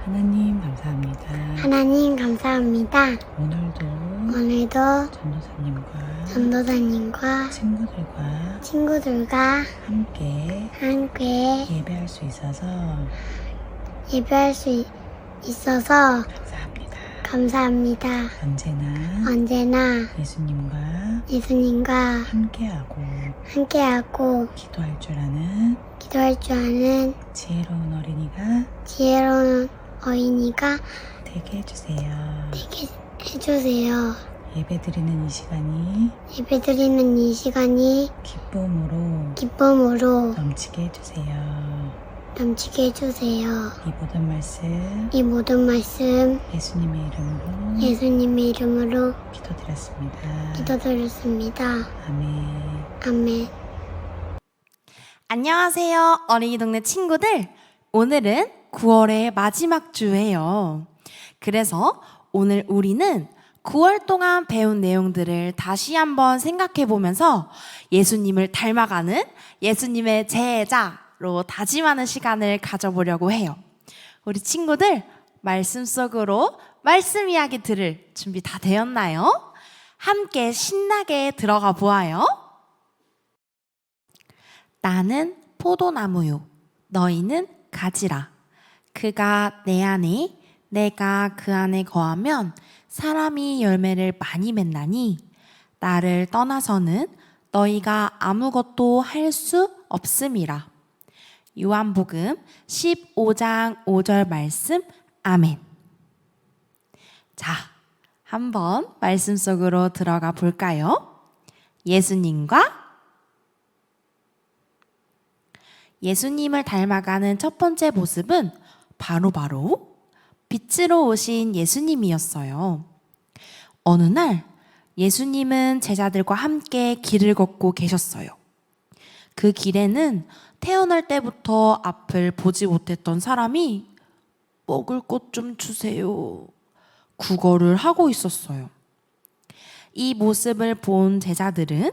하나님 감사합니다. 하나님 감사합니다. 오늘도 전도사님과 친구들과 함께 예배할 수 있어서 감사합니다. 언제나 예수님과 함께하고 기도할 줄 아는 지혜로운 어린이가 되게 해주세요. 예배드리는 이 시간이 기쁨으로 넘치게 해주세요. 이 모든 말씀 예수님의 이름으로 기도드렸습니다. 아멘. 안녕하세요, 어린이 동네 친구들. 오늘은 9월의 마지막 주예요. 그래서 오늘 우리는 9월 동안 배운 내용들을 다시 한번 생각해 보면서 예수님을 닮아가는 예수님의 제자로 다짐하는 시간을 가져보려고 해요. 우리 친구들, 말씀 속으로 말씀 이야기 들을 준비 다 되었나요? 함께 신나게 들어가 보아요. 나는 포도나무요, 너희는 가지라. 그가 내 안에, 내가 그 안에 거하면 사람이 열매를 많이 맺나니 나를 떠나서는 너희가 아무것도 할 수 없음이라. 요한복음 15장 5절 말씀. 아멘. 자, 한번 말씀 속으로 들어가 볼까요? 예수님을 닮아가는 첫 번째 모습은 바로 빛으로 오신 예수님이었어요. 어느 날 예수님은 제자들과 함께 길을 걷고 계셨어요. 그 길에는 태어날 때부터 앞을 보지 못했던 사람이 먹을 것 좀 주세요, 구걸을 하고 있었어요. 이 모습을 본 제자들은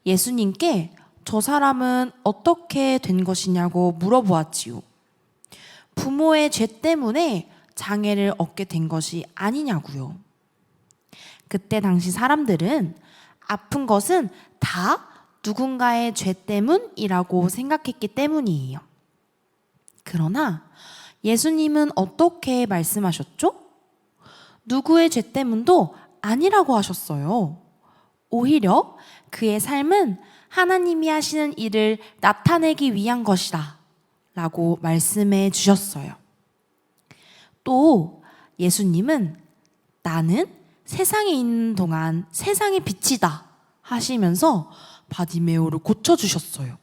예수님께 저 사람은 어떻게 된 것이냐고 물어보았지요. 부모의 죄 때문에 장애를 얻게 된 것이 아니냐고요. 그때 당시 사람들은 아픈 것은 다 누군가의 죄 때문이라고 생각했기 때문이에요. 그러나 예수님은 어떻게 말씀하셨죠? 누구의 죄 때문도 아니라고 하셨어요. 오히려 그의 삶은 하나님이 하시는 일을 나타내기 위한 것이다 라고 말씀해 주셨어요. 또 예수님은 나는 세상에 있는 동안 세상의 빛이다 하시면서 바디메오를 고쳐주셨어요.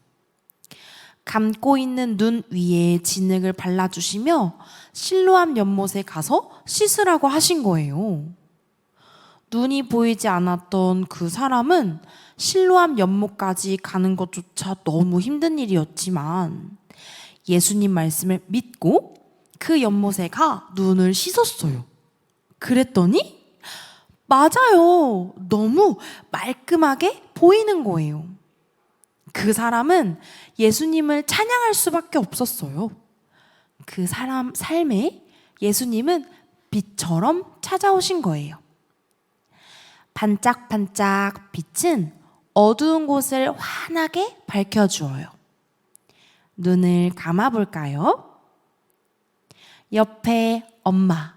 감고 있는 눈 위에 진흙을 발라주시며 실로암 연못에 가서 씻으라고 하신 거예요. 눈이 보이지 않았던 그 사람은 실로암 연못까지 가는 것조차 너무 힘든 일이었지만 예수님 말씀을 믿고 그 연못에 가 눈을 씻었어요. 그랬더니 맞아요, 너무 말끔하게 보이는 거예요. 그 사람은 예수님을 찬양할 수밖에 없었어요. 그 사람 삶에 예수님은 빛처럼 찾아오신 거예요. 반짝반짝 빛은 어두운 곳을 환하게 밝혀주어요. 눈을 감아볼까요? 옆에 엄마,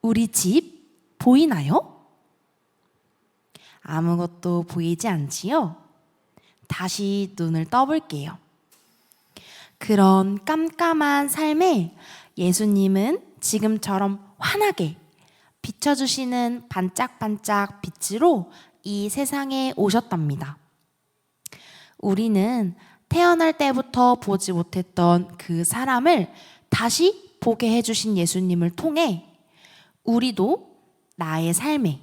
우리 집 보이나요? 아무것도 보이지 않지요? 다시 눈을 떠볼게요. 그런 깜깜한 삶에 예수님은 지금처럼 환하게 비춰주시는 반짝반짝 빛으로 이 세상에 오셨답니다. 우리는 태어날 때부터 보지 못했던 그 사람을 다시 보게 해주신 예수님을 통해 우리도 나의 삶에,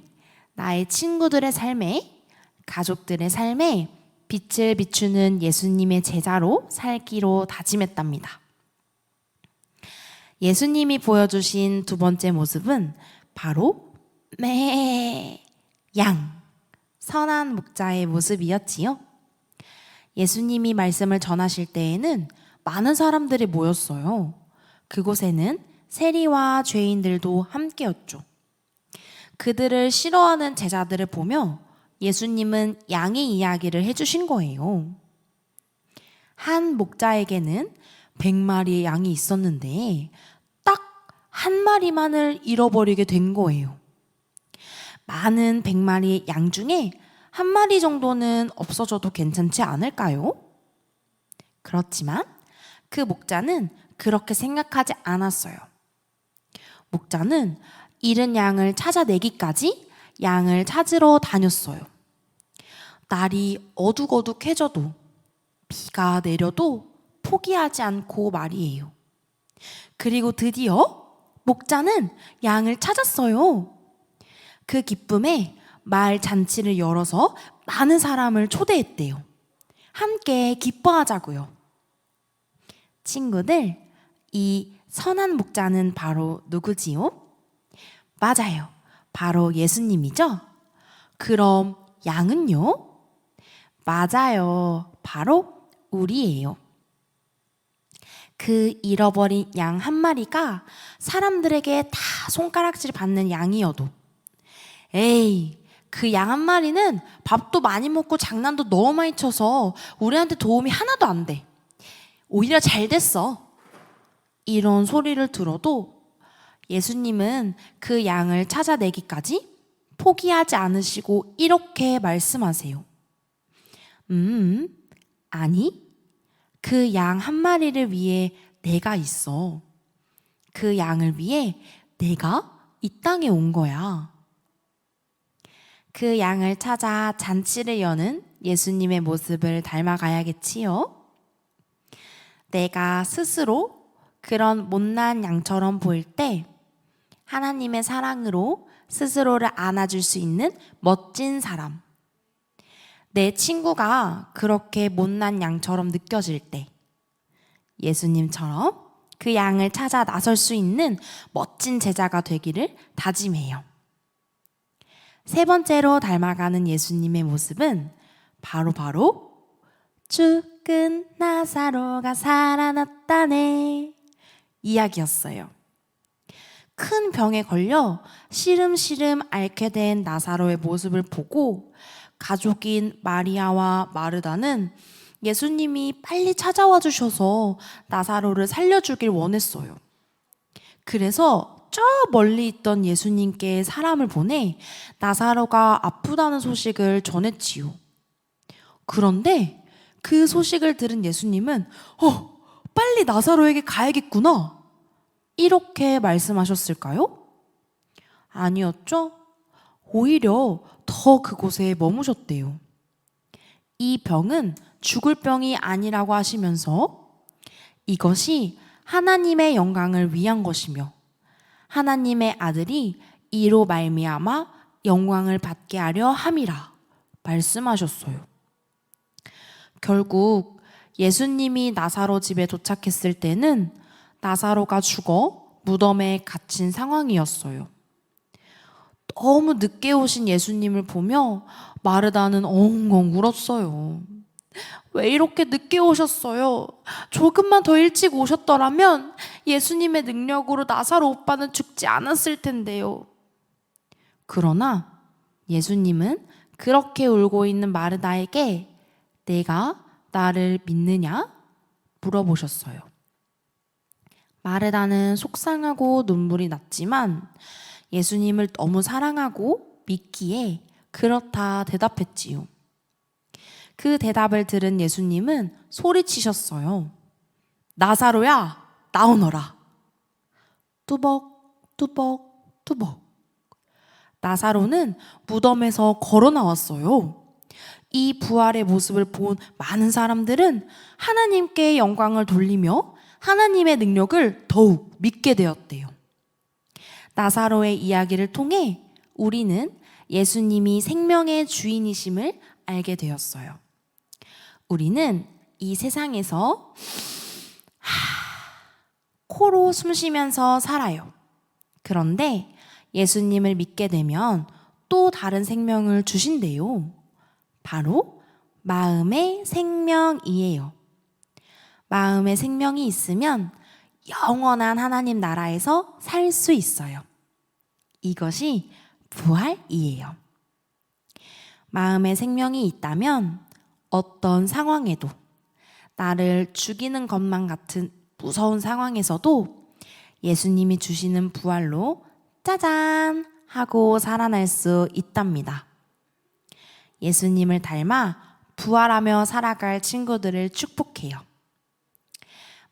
나의 친구들의 삶에, 가족들의 삶에 빛을 비추는 예수님의 제자로 살기로 다짐했답니다. 예수님이 보여주신 두 번째 모습은 바로 선한 목자의 모습이었지요. 예수님이 말씀을 전하실 때에는 많은 사람들이 모였어요. 그곳에는 세리와 죄인들도 함께였죠. 그들을 싫어하는 제자들을 보며 예수님은 양의 이야기를 해주신 거예요. 한 목자에게는 100마리의 양이 있었는데 딱 한 마리만을 잃어버리게 된 거예요. 많은 100마리의 양 중에 한 마리 정도는 없어져도 괜찮지 않을까요? 그렇지만 그 목자는 그렇게 생각하지 않았어요. 목자는 잃은 양을 찾아내기까지 양을 찾으러 다녔어요. 날이 어둑어둑해져도 비가 내려도 포기하지 않고 말이에요. 그리고 드디어 목자는 양을 찾았어요. 그 기쁨에 마을 잔치를 열어서 많은 사람을 초대했대요. 함께 기뻐하자고요. 친구들, 이 선한 목자는 바로 누구지요? 맞아요. 바로 예수님이죠? 그럼 양은요? 맞아요. 바로 우리예요. 그 잃어버린 양 한 마리가 사람들에게 다 손가락질 받는 양이어도 에이, 그 양 한 마리는 밥도 많이 먹고 장난도 너무 많이 쳐서 우리한테 도움이 하나도 안 돼. 오히려 잘 됐어. 이런 소리를 들어도 예수님은 그 양을 찾아내기까지 포기하지 않으시고 이렇게 말씀하세요. 아니, 그 양 한 마리를 위해 내가 있어. 그 양을 위해 내가 이 땅에 온 거야. 그 양을 찾아 잔치를 여는 예수님의 모습을 닮아가야겠지요? 내가 스스로 그런 못난 양처럼 보일 때 하나님의 사랑으로 스스로를 안아줄 수 있는 멋진 사람. 내 친구가 그렇게 못난 양처럼 느껴질 때 예수님처럼 그 양을 찾아 나설 수 있는 멋진 제자가 되기를 다짐해요. 세 번째로 닮아가는 예수님의 모습은 바로 죽은 나사로가 살아났다네 이야기였어요. 큰 병에 걸려 시름시름 앓게 된 나사로의 모습을 보고 가족인 마리아와 마르다는 예수님이 빨리 찾아와 주셔서 나사로를 살려주길 원했어요. 그래서 저 멀리 있던 예수님께 사람을 보내 나사로가 아프다는 소식을 전했지요. 그런데 그 소식을 들은 예수님은 빨리 나사로에게 가야겠구나 이렇게 말씀하셨을까요? 아니었죠? 오히려 더 그곳에 머무셨대요. 이 병은 죽을 병이 아니라고 하시면서 이것이 하나님의 영광을 위한 것이며 하나님의 아들이 이로 말미암아 영광을 받게 하려 함이라 말씀하셨어요. 결국 예수님이 나사로 집에 도착했을 때는 나사로가 죽어 무덤에 갇힌 상황이었어요. 너무 늦게 오신 예수님을 보며 마르다는 엉엉 울었어요. 왜 이렇게 늦게 오셨어요? 조금만 더 일찍 오셨더라면 예수님의 능력으로 나사로 오빠는 죽지 않았을 텐데요. 그러나 예수님은 그렇게 울고 있는 마르다에게 내가 나를 믿느냐? 물어보셨어요. 마르다는 속상하고 눈물이 났지만 예수님을 너무 사랑하고 믿기에 그렇다 대답했지요. 그 대답을 들은 예수님은 소리치셨어요. 나사로야, 나오너라. 뚜벅, 뚜벅, 뚜벅. 나사로는 무덤에서 걸어 나왔어요. 이 부활의 모습을 본 많은 사람들은 하나님께 영광을 돌리며 하나님의 능력을 더욱 믿게 되었대요. 나사로의 이야기를 통해 우리는 예수님이 생명의 주인이심을 알게 되었어요. 우리는 이 세상에서 코로 숨 쉬면서 살아요. 그런데 예수님을 믿게 되면 또 다른 생명을 주신대요. 바로 마음의 생명이에요. 마음의 생명이 있으면 영원한 하나님 나라에서 살 수 있어요. 이것이 부활이에요. 마음에 생명이 있다면 어떤 상황에도, 나를 죽이는 것만 같은 무서운 상황에서도 예수님이 주시는 부활로 짜잔 하고 살아날 수 있답니다. 예수님을 닮아 부활하며 살아갈 친구들을 축복해요.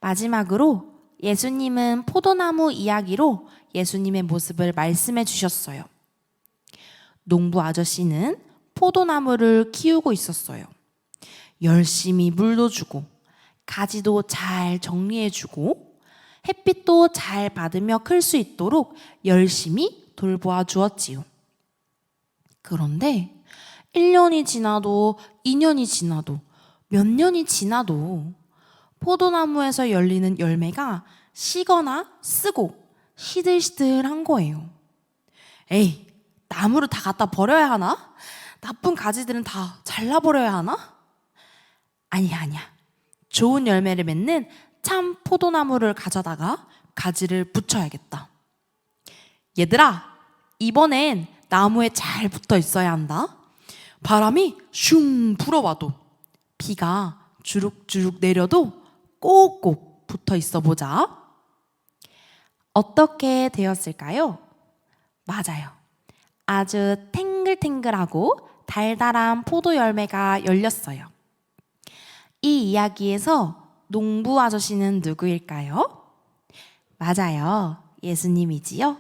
마지막으로 예수님은 포도나무 이야기로 예수님의 모습을 말씀해 주셨어요. 농부 아저씨는 포도나무를 키우고 있었어요. 열심히 물도 주고 가지도 잘 정리해 주고 햇빛도 잘 받으며 클 수 있도록 열심히 돌보아 주었지요. 그런데 1년이 지나도 2년이 지나도 몇 년이 지나도 포도나무에서 열리는 열매가 시거나 쓰고 시들시들한 거예요. 에이, 나무를 다 갖다 버려야 하나? 나쁜 가지들은 다 잘라버려야 하나? 아니야. 좋은 열매를 맺는 참 포도나무를 가져다가 가지를 붙여야겠다. 얘들아, 이번엔 나무에 잘 붙어 있어야 한다. 바람이 슝 불어와도 비가 주룩주룩 내려도 꼭꼭 붙어 있어 보자. 어떻게 되었을까요? 맞아요. 아주 탱글탱글하고 달달한 포도 열매가 열렸어요. 이 이야기에서 농부 아저씨는 누구일까요? 맞아요. 예수님이지요.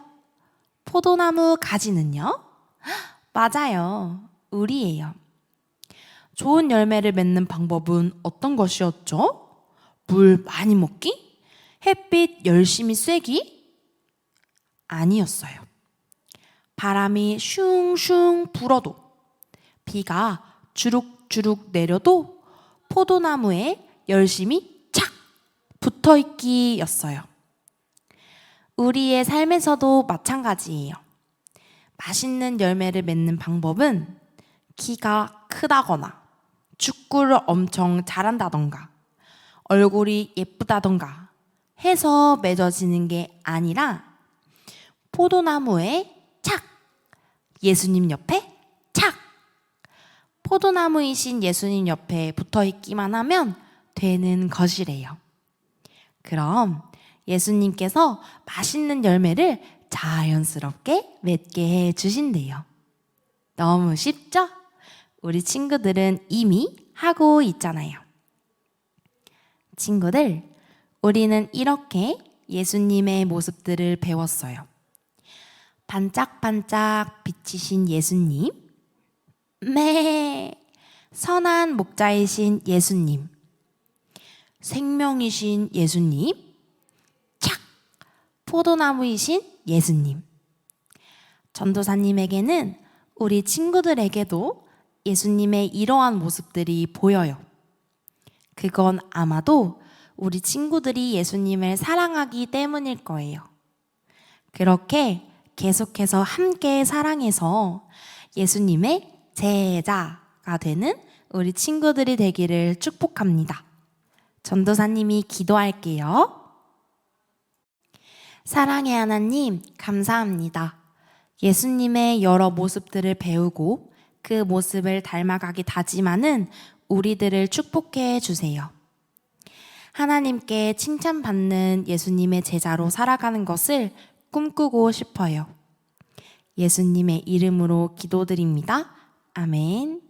포도나무 가지는요? 맞아요. 우리예요. 좋은 열매를 맺는 방법은 어떤 것이었죠? 물 많이 먹기? 햇빛 열심히 쐬기? 아니었어요. 바람이 슝슝 불어도 비가 주룩주룩 내려도 포도나무에 열심히 착 붙어있기였어요. 우리의 삶에서도 마찬가지예요. 맛있는 열매를 맺는 방법은 키가 크다거나 축구를 엄청 잘한다던가 얼굴이 예쁘다던가 해서 맺어지는 게 아니라 포도나무에 착! 예수님 옆에 착! 포도나무이신 예수님 옆에 붙어있기만 하면 되는 것이래요. 그럼 예수님께서 맛있는 열매를 자연스럽게 맺게 해주신대요. 너무 쉽죠? 우리 친구들은 이미 하고 있잖아요. 친구들, 우리는 이렇게 예수님의 모습들을 배웠어요. 반짝반짝 비치신 예수님, 선한 목자이신 예수님, 생명이신 예수님, 착! 포도나무이신 예수님. 전도사님에게는 우리 친구들에게도 예수님의 이러한 모습들이 보여요. 그건 아마도 우리 친구들이 예수님을 사랑하기 때문일 거예요. 그렇게 계속해서 함께 사랑해서 예수님의 제자가 되는 우리 친구들이 되기를 축복합니다. 전도사님이 기도할게요. 사랑의 하나님, 감사합니다. 예수님의 여러 모습들을 배우고 그 모습을 닮아가기 다짐하는 우리들을 축복해 주세요. 하나님께 칭찬받는 예수님의 제자로 살아가는 것을 꿈꾸고 싶어요. 예수님의 이름으로 기도드립니다. 아멘.